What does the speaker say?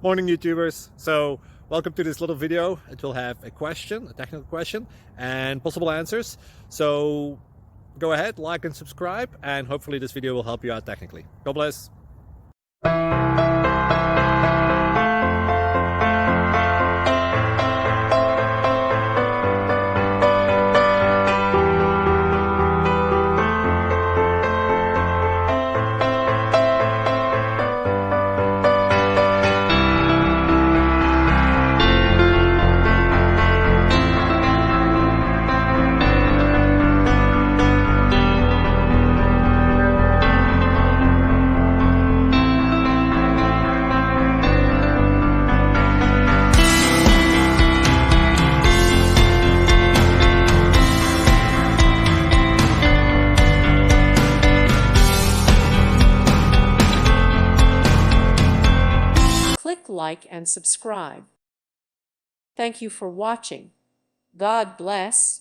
Morning YouTubers. So welcome to this little video. It will have a question, a technical question, and possible answers. So go ahead, like and subscribe, and hopefully this video will help you out technically. God bless. Click like and subscribe. Thank you for watching. God bless.